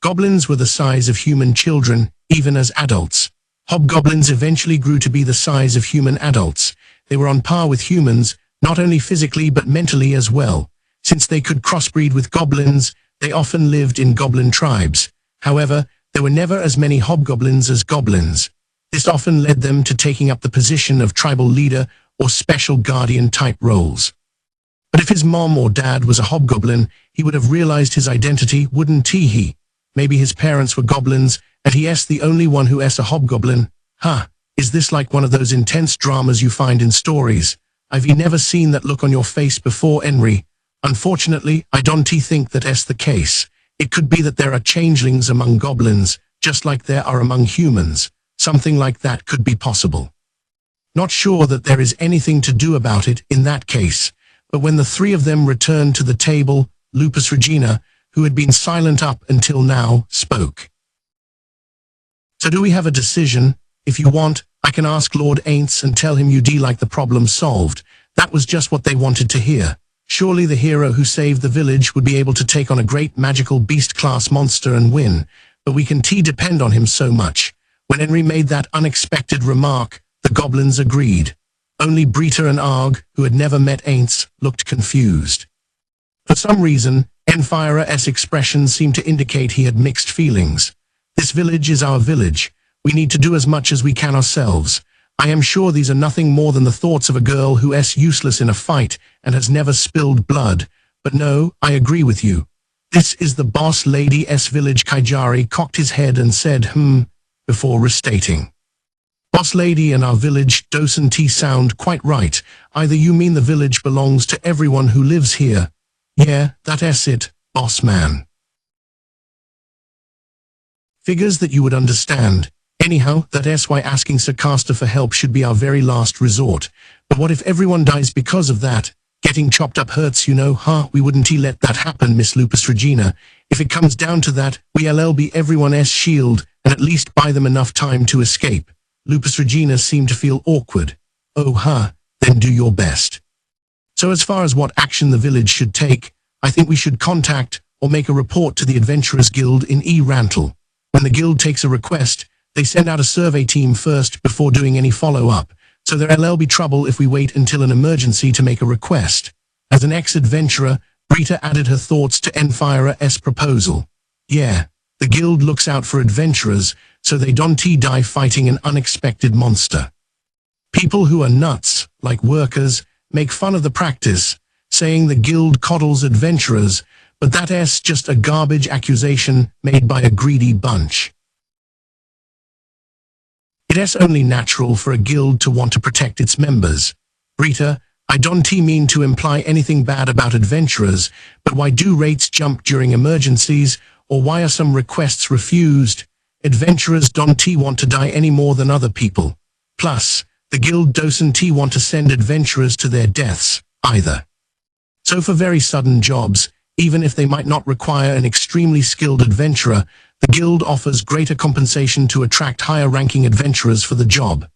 Goblins were the size of human children, even as adults. Hobgoblins eventually grew to be the size of human adults. They were on par with humans, not only physically but mentally as well. Since they could crossbreed with goblins, they often lived in goblin tribes. However, there were never as many hobgoblins as goblins. This often led them to taking up the position of tribal leader or special guardian type roles. But if his mom or dad was a hobgoblin, he would have realized his identity, wouldn't he? Maybe his parents were goblins, and he's the only one who's a hobgoblin. Is this like one of those intense dramas you find in stories? I've never seen that look on your face before, Henry. Unfortunately, I don't think that's the case. It could be that there are changelings among goblins, just like there are among humans. Something like that could be possible. Not sure that there is anything to do about it in that case, but when the three of them returned to the table, Lupus Regina, who had been silent up until now, spoke. So do we have a decision? If you want, I can ask Lord Aints and tell him you'd like the problem solved. That was just what they wanted to hear. Surely the hero who saved the village would be able to take on a great magical beast-class monster and win, but we can depend on him so much. When Henry made that unexpected remark, the goblins agreed. Only Brita and Arg, who had never met Aints, looked confused. For some reason, Enfire's expression seemed to indicate he had mixed feelings. This village is our village. We need to do as much as we can ourselves. I am sure these are nothing more than the thoughts of a girl who is useless in a fight and has never spilled blood. But no, I agree with you. This is the boss lady's village. Kaijari cocked his head and said, before restating. Boss lady in our village doesn't sound quite right. Either you mean the village belongs to everyone who lives here. Yeah, that's it, boss man. Figures that you would understand. Anyhow, that's why asking Sarkasta for help should be our very last resort. But what if everyone dies because of that? Getting chopped up hurts, We wouldn't let that happen, Miss Lupus Regina. If it comes down to that, we'll be everyone's shield, and at least buy them enough time to escape. Lupus Regina seemed to feel awkward. Then do your best. So as far as what action the village should take, I think we should contact or make a report to the Adventurers Guild in Rantle. When the guild takes a request, they send out a survey team first before doing any follow-up, so there'll be trouble if we wait until an emergency to make a request. As an ex-adventurer, Brita added her thoughts to Enfire's proposal. Yeah, the guild looks out for adventurers, so they don't die fighting an unexpected monster. People who are nuts, like workers, make fun of the practice, saying the guild coddles adventurers, but that's just a garbage accusation made by a greedy bunch. It's only natural for a guild to want to protect its members. Brita, I don't mean to imply anything bad about adventurers, but why do rates jump during emergencies, or why are some requests refused? Adventurers don't want to die any more than other people. Plus, the guild doesn't want to send adventurers to their deaths, either. So for very sudden jobs, even if they might not require an extremely skilled adventurer, the guild offers greater compensation to attract higher-ranking adventurers for the job.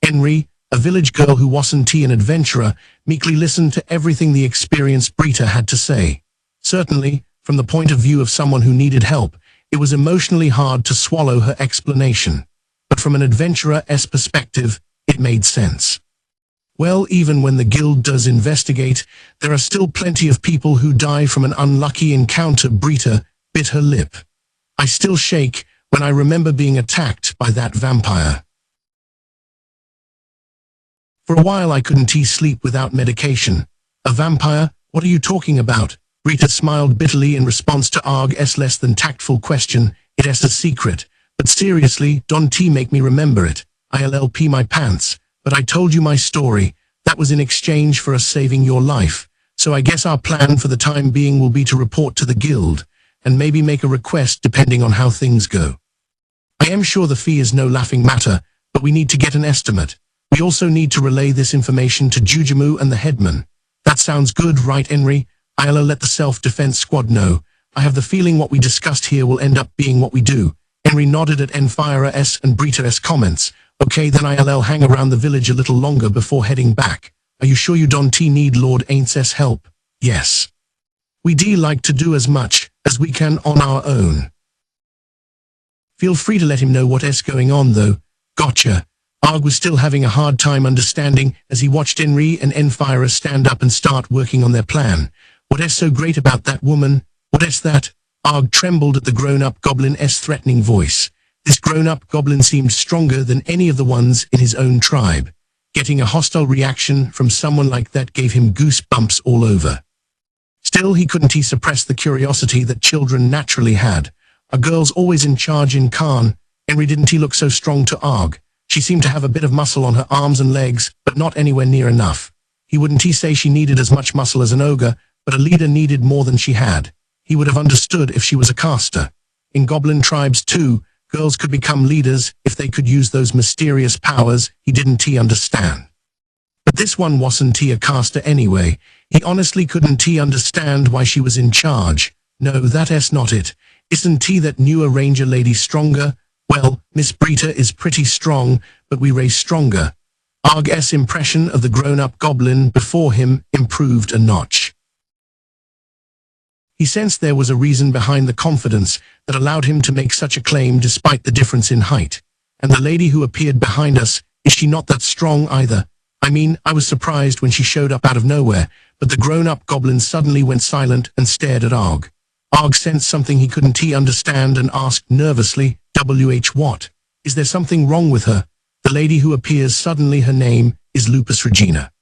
Henry, a village girl who wasn't an adventurer, meekly listened to everything the experienced Brita had to say. Certainly, from the point of view of someone who needed help, it was emotionally hard to swallow her explanation. But from an adventurer's perspective, it made sense. Well, even when the guild does investigate, there are still plenty of people who die from an unlucky encounter. Brita bit her lip. I still shake when I remember being attacked by that vampire. For a while I couldn't sleep without medication. A vampire? What are you talking about? Brita smiled bitterly in response to Arg's less than tactful question. It's a secret, but seriously, don't make me remember it. I'll pee my pants. But I told you my story. That was in exchange for us saving your life. So I guess our plan for the time being will be to report to the guild, and maybe make a request depending on how things go. I am sure the fee is no laughing matter, but we need to get an estimate. We also need to relay this information to Jujumu and the headman. That sounds good, right, Henry? I'll let the self-defense squad know. I have the feeling what we discussed here will end up being what we do. Henry nodded at Enfire's and Brita's comments. Okay, then I'll hang around the village a little longer before heading back. Are you sure you don't need Lord Aints' help? Yes. We like to do as much as we can on our own. Feel free to let him know what's going on though. Gotcha. Arg was still having a hard time understanding as he watched Henry and Enfira stand up and start working on their plan. What's so great about that woman? What's that? Arg trembled at the grown-up goblin's threatening voice. This grown-up goblin seemed stronger than any of the ones in his own tribe. Getting a hostile reaction from someone like that gave him goosebumps all over. Still, he couldn't suppress the curiosity that children naturally had. A girl's always in charge in Khan. Henry didn't look so strong to Arg. She seemed to have a bit of muscle on her arms and legs, but not anywhere near enough. He wouldn't say she needed as much muscle as an ogre, but a leader needed more than she had. He would have understood if she was a caster. In goblin tribes too, girls could become leaders if they could use those mysterious powers he didn't understand. But this one wasn't a caster anyway. He honestly couldn't understand why she was in charge. No, that's not it. Isn't that newer ranger lady stronger? Well, Miss Brita is pretty strong, but we raise stronger. Arg's impression of the grown-up goblin before him improved a notch. He sensed there was a reason behind the confidence that allowed him to make such a claim despite the difference in height. And the lady who appeared behind us, is she not that strong either? I mean, I was surprised when she showed up out of nowhere, but the grown-up goblin suddenly went silent and stared at Arg. Arg sensed something he couldn't understand and asked nervously, what? Is there something wrong with her? The lady who appears suddenly, her name is Lupus Regina.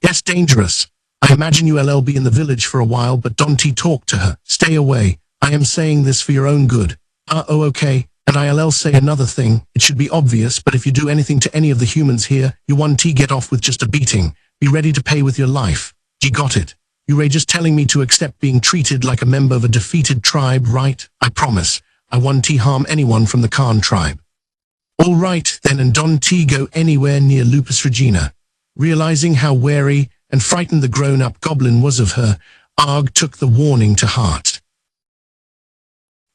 Yes, dangerous. I imagine you'll be in the village for a while, but don't talk to her. Stay away. I am saying this for your own good. Oh, okay. And I'll say another thing. It should be obvious, but if you do anything to any of the humans here, you won't get off with just a beating. Be ready to pay with your life. You got it. You're just telling me to accept being treated like a member of a defeated tribe, right? I promise. I won't harm anyone from the Khan tribe. All right, then, and don't go anywhere near Lupus Regina. Realizing how wary and frightened the grown-up goblin was of her, Arg took the warning to heart.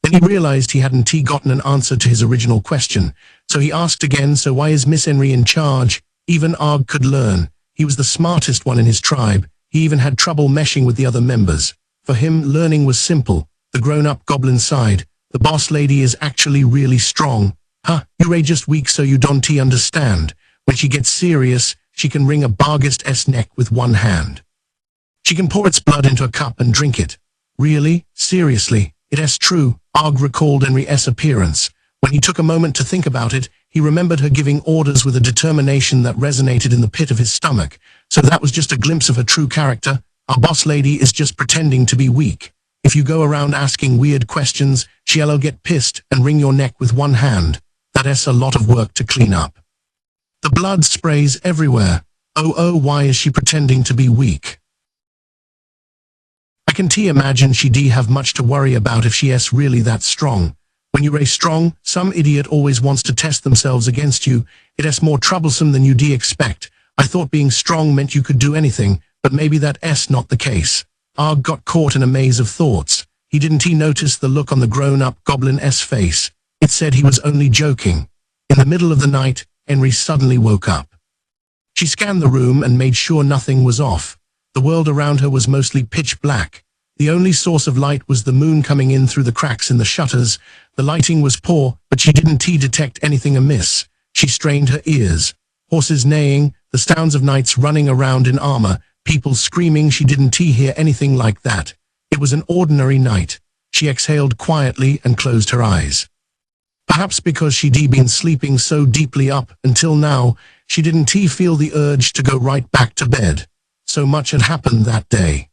Then he realized he hadn't gotten an answer to his original question, so he asked again, so why is Miss Henry in charge? Even Arg could learn. He was the smartest one in his tribe. He even had trouble meshing with the other members. For him, learning was simple. The grown-up goblin sighed. The boss lady is actually really strong. Huh, you're just weak so you don't understand. When she gets serious, she can wring a Barghest's neck with one hand. She can pour its blood into a cup and drink it. Really? Seriously? It's true. Arg recalled Henry's appearance. When he took a moment to think about it, he remembered her giving orders with a determination that resonated in the pit of his stomach. So that was just a glimpse of her true character. Our boss lady is just pretending to be weak. If you go around asking weird questions, she'll get pissed and wring your neck with one hand. That's a lot of work to clean up. The blood sprays everywhere. Oh, why is she pretending to be weak? I can imagine she'd have much to worry about if she's really that strong. When you're strong, some idiot always wants to test themselves against you. It's more troublesome than you'd expect. I thought being strong meant you could do anything, but maybe that's not the case. Arg got caught in a maze of thoughts. He didn't notice the look on the grown-up goblin's face. It said he was only joking. In the middle of the night, Henry suddenly woke up. She scanned the room and made sure nothing was off. The world around her was mostly pitch black. The only source of light was the moon coming in through the cracks in the shutters. The lighting was poor, but she didn't detect anything amiss. She strained her ears. Horses neighing, the sounds of knights running around in armor, people screaming. She didn't hear anything like that. It was an ordinary night. She exhaled quietly and closed her eyes. Perhaps because she'd been sleeping so deeply up until now, she didn't feel the urge to go right back to bed. So much had happened that day.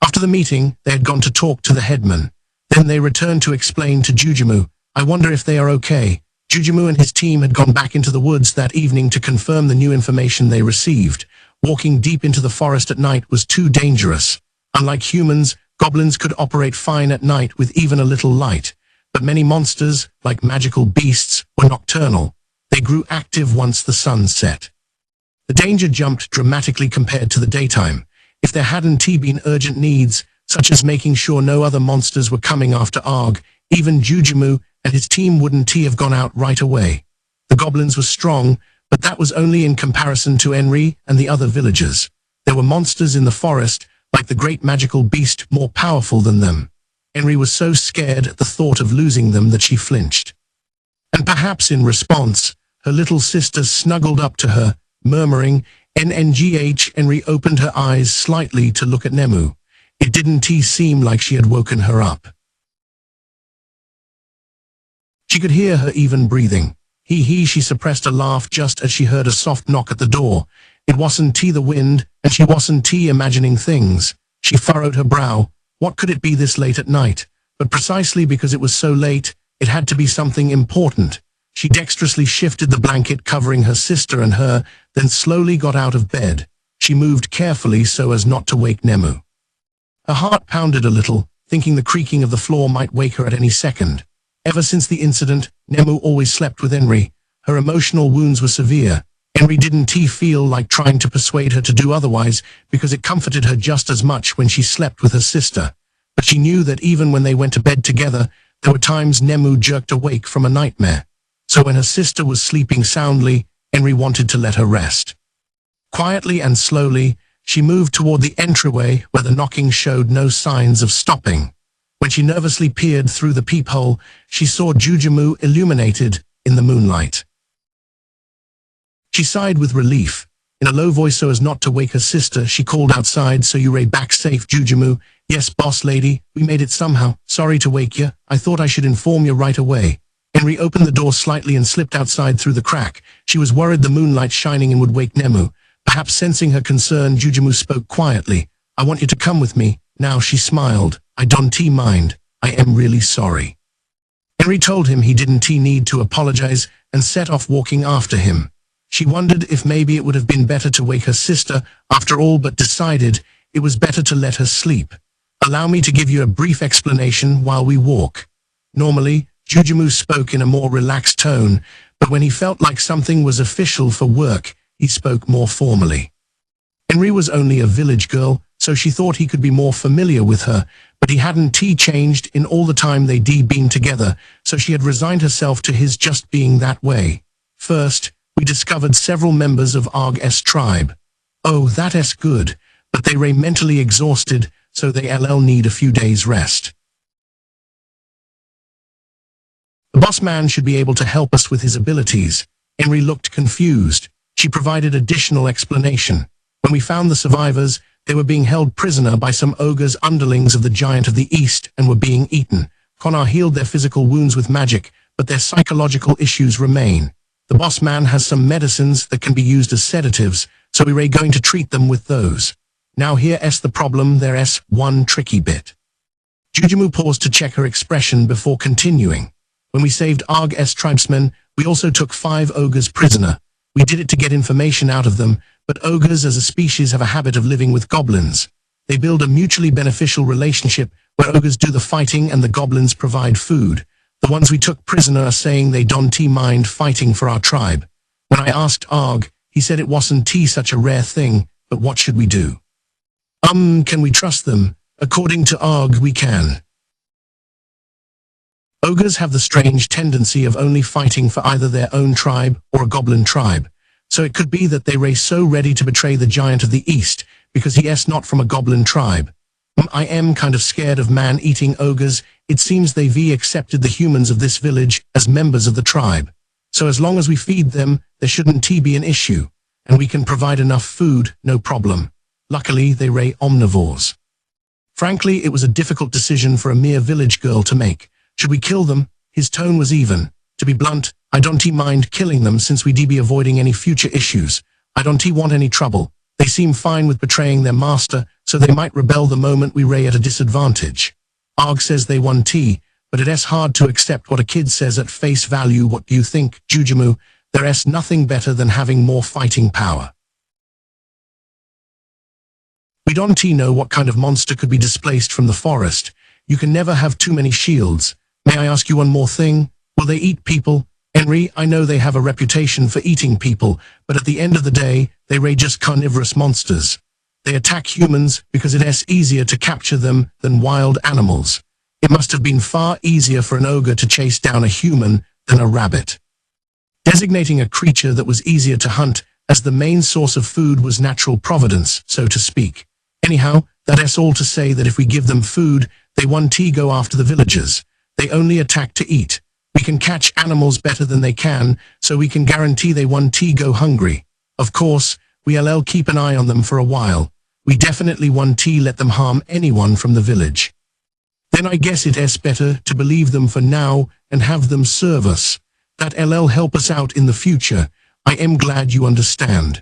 After the meeting, they had gone to talk to the headman. Then they returned to explain to Jujumu. I wonder if they are okay. Jujumu and his team had gone back into the woods that evening to confirm the new information they received. Walking deep into the forest at night was too dangerous. Unlike humans, goblins could operate fine at night with even a little light. But many monsters, like magical beasts, were nocturnal. They grew active once the sun set. The danger jumped dramatically compared to the daytime. If there hadn't been urgent needs, such as making sure no other monsters were coming after Arg, even Jujumu and his team wouldn't have gone out right away. The goblins were strong, but that was only in comparison to Henry and the other villagers. There were monsters in the forest, like the great magical beast, more powerful than them. Henry was so scared at the thought of losing them that she flinched. And perhaps in response, her little sister snuggled up to her, murmuring, "NNGH." Henry opened her eyes slightly to look at Nemu. It didn't seem like she had woken her up. She could hear her even breathing. She suppressed a laugh just as she heard a soft knock at the door. It wasn't the wind, and she wasn't imagining things. She furrowed her brow. What could it be this late at night? But precisely because it was so late, it had to be something important. She dexterously shifted the blanket covering her sister and her, then slowly got out of bed. She moved carefully so as not to wake Nemu. Her heart pounded a little, thinking the creaking of the floor might wake her at any second. Ever since the incident, Nemu always slept with Henry. Her emotional wounds were severe. Henry didn't feel like trying to persuade her to do otherwise, because it comforted her just as much when she slept with her sister. But she knew that even when they went to bed together, there were times Nemu jerked awake from a nightmare. So when her sister was sleeping soundly, Henry wanted to let her rest. Quietly and slowly, she moved toward the entryway where the knocking showed no signs of stopping. When she nervously peered through the peephole, she saw Jujumu illuminated in the moonlight. She sighed with relief. In a low voice so as not to wake her sister, she called outside, "So you back safe, Jujumu?" "Yes, boss lady, we made it somehow. Sorry to wake you. I thought I should inform you right away." Henry opened the door slightly and slipped outside through the crack. She was worried the moonlight shining in would wake Nemu. Perhaps sensing her concern, Jujumu spoke quietly. "I want you to come with me." Now she smiled. "I don't mind. I am really sorry." Henry told him he didn't need to apologize and set off walking after him. She wondered if maybe it would have been better to wake her sister after all, but decided it was better to let her sleep. "Allow me to give you a brief explanation while we walk." Normally, Jujumu spoke in a more relaxed tone, but when he felt like something was official for work, he spoke more formally. Henry was only a village girl, so she thought he could be more familiar with her, but he hadn't changed in all the time they'd been together, so she had resigned herself to his just being that way. "First, we discovered several members of Arg's tribe." "Oh, that's good, but they were mentally exhausted, so they'll need a few days rest. The boss man should be able to help us with his abilities." Henry looked confused. She provided additional explanation. "When we found the survivors, they were being held prisoner by some ogres, underlings of the Giant of the East, and were being eaten. Connor healed their physical wounds with magic, but their psychological issues remain. The boss man has some medicines that can be used as sedatives, so we're going to treat them with those. Now here's the problem, there's one tricky bit." Jujumu paused to check her expression before continuing. "When we saved Arg's tribesmen, we also took 5 ogres prisoner. We did it to get information out of them, but ogres as a species have a habit of living with goblins. They build a mutually beneficial relationship where ogres do the fighting and the goblins provide food. The ones we took prisoner are saying they don't mind fighting for our tribe. When I asked Arg, he said it wasn't such a rare thing, but what should we do?" Can we trust them?" "According to Arg, we can. Ogres have the strange tendency of only fighting for either their own tribe or a goblin tribe. So it could be that they were so ready to betray the Giant of the East because he's not from a goblin tribe. I am kind of scared of man-eating ogres. It seems they've accepted the humans of this village as members of the tribe. So as long as we feed them, there shouldn't be an issue. And we can provide enough food, no problem. Luckily, they were omnivores." Frankly, it was a difficult decision for a mere village girl to make. Should we kill them? His tone was even. "To be blunt, I don't mind killing them since we'd be avoiding any future issues. I don't want any trouble. They seem fine with betraying their master, so they might rebel the moment we ray at a disadvantage. Arg says they want but it's hard to accept what a kid says at face value. What do you think, Jujumu? There's nothing better than having more fighting power. We don't know what kind of monster could be displaced from the forest. You can never have too many shields. May I ask you one more thing? Will they eat people? Henry, I know they have a reputation for eating people, but at the end of the day, they were just carnivorous monsters. They attack humans because it's easier to capture them than wild animals. It must have been far easier for an ogre to chase down a human than a rabbit. Designating a creature that was easier to hunt as the main source of food was natural providence, so to speak. Anyhow, that's all to say that if we give them food, They 1T go after the villagers. They only attack to eat. We can catch animals better than they can, so we can guarantee they 1T go hungry. Of course, we'll keep an eye on them for a while. We definitely 1T let them harm anyone from the village. Then I guess it's better to believe them for now and have them serve us. That'll help us out in the future. I am glad you understand.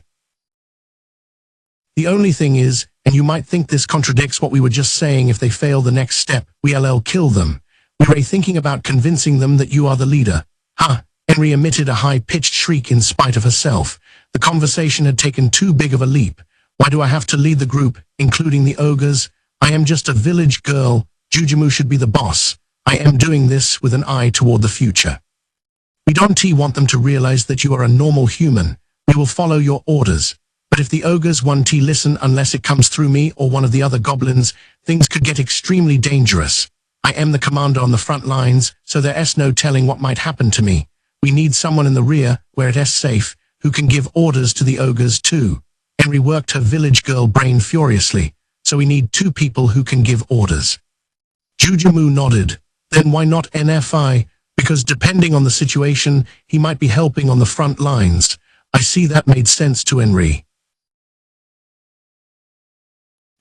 The only thing is, and you might think this contradicts what we were just saying, if they fail the next step, we'll kill them. We were thinking about convincing them that you are the leader. Huh? Henry emitted a high-pitched shriek in spite of herself. The conversation had taken too big of a leap. Why do I have to lead the group, including the ogres? I am just a village girl. Jujumu should be the boss. I am doing this with an eye toward the future. We don't want them to realize that you are a normal human. We will follow your orders. But if the ogres 1T listen unless it comes through me or one of the other goblins, things could get extremely dangerous. I am the commander on the front lines, so there's no telling what might happen to me. We need someone in the rear, where it's safe, who can give orders to the ogres too. Henry worked her village girl brain furiously, so we need 2 people who can give orders. Jujumu nodded. Then why not NFI? Because depending on the situation, he might be helping on the front lines. I see that made sense to Henry.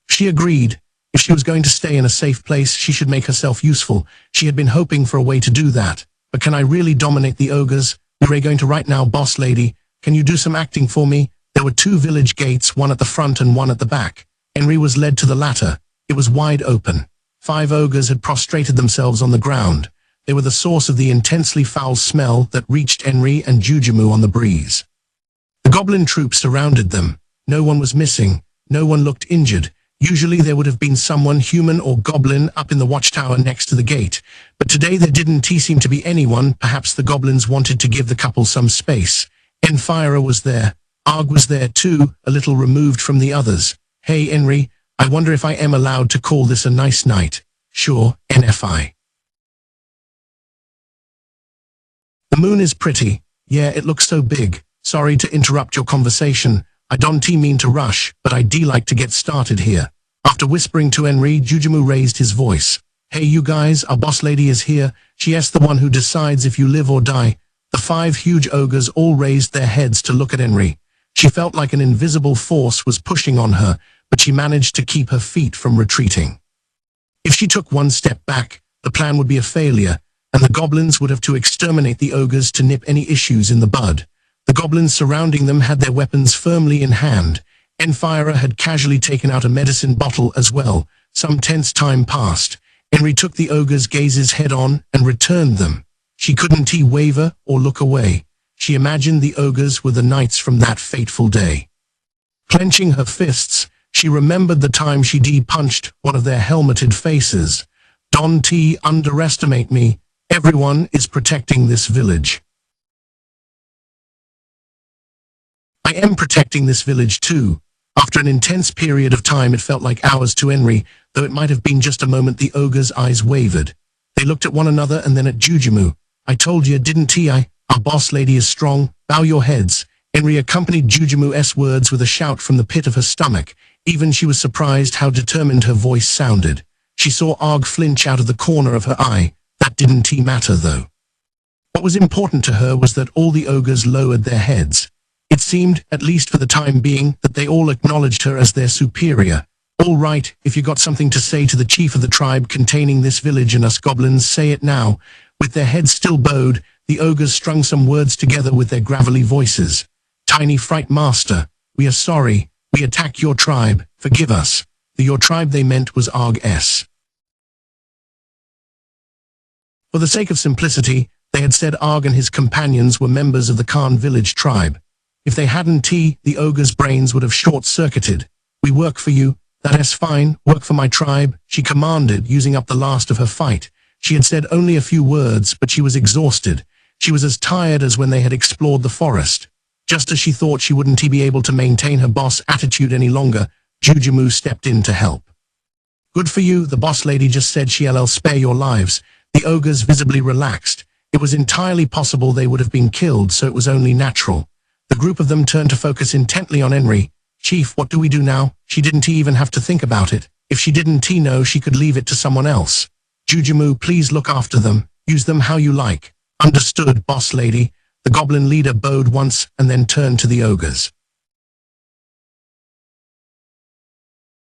She agreed. If she was going to stay in a safe place, she should make herself useful. She had been hoping for a way to do that. But can I really dominate the ogres? We're going to right now, boss lady. Can you do some acting for me? There were 2 village gates, one at the front and one at the back. Henry was led to the latter. It was wide open. 5 ogres had prostrated themselves on the ground. They were the source of the intensely foul smell that reached Henry and Jujumu on the breeze. The goblin troops surrounded them. No one was missing. No one looked injured. Usually there would have been someone, human or goblin, up in the watchtower next to the gate. But today there didn't seem to be anyone. Perhaps the goblins wanted to give the couple some space. Enfira was there. Arg was there too, a little removed from the others. Hey Henry, I wonder if I am allowed to call this a nice night. Sure, NFI. The moon is pretty. Yeah, it looks so big. Sorry to interrupt your conversation. I don't mean to rush, but I'd like to get started here. After whispering to Henry, Jujumu raised his voice. Hey you guys, our boss lady is here. She's the one who decides if you live or die. The 5 huge ogres all raised their heads to look at Henry. She felt like an invisible force was pushing on her, but she managed to keep her feet from retreating. If she took 1 step back, the plan would be a failure, and the goblins would have to exterminate the ogres to nip any issues in the bud. The goblins surrounding them had their weapons firmly in hand. Enfira had casually taken out a medicine bottle as well. Some tense time passed. Henry took the ogre's gazes head-on and returned them. She couldn't waver or look away. She imagined the ogres were the knights from that fateful day. Clenching her fists, she remembered the time she punched one of their helmeted faces. Don't underestimate me. Everyone is protecting this village. I am protecting this village too. After an intense period of time, it felt like hours to Henry, though it might have been just a moment. The ogre's eyes wavered. They looked at one another and then at Jujumu. I told you, didn't I? Our boss lady is strong. Bow your heads. Henry accompanied Jujumu's words with a shout from the pit of her stomach. Even she was surprised how determined her voice sounded. She saw Arg flinch out of the corner of her eye. That didn't matter though. What was important to her was that all the ogres lowered their heads. It seemed, at least for the time being, that they all acknowledged her as their superior. All right, if you got something to say to the chief of the tribe containing this village and us goblins, say it now. With their heads still bowed, the ogres strung some words together with their gravelly voices. Tiny Fright Master, we are sorry. We attacked your tribe. Forgive us. The your tribe they meant was Arg S. For the sake of simplicity, they had said Arg and his companions were members of the Khan village tribe. If they hadn't, the ogre's brains would have short-circuited. We work for you. That's fine. Work for my tribe, she commanded, using up the last of her fight. She had said only a few words, but she was exhausted. She was as tired as when they had explored the forest. Just as she thought she wouldn't be able to maintain her boss attitude any longer, Jujumu stepped in to help. Good for you, the boss lady just said she'll spare your lives. The ogres visibly relaxed. It was entirely possible they would have been killed, so it was only natural. The group of them turned to focus intently on Henry. Chief, what do we do now? She didn't even have to think about it. If she didn't know, she could leave it to someone else. Jujumu, please look after them. Use them how you like. Understood, boss lady. The goblin leader bowed once and then turned to the ogres.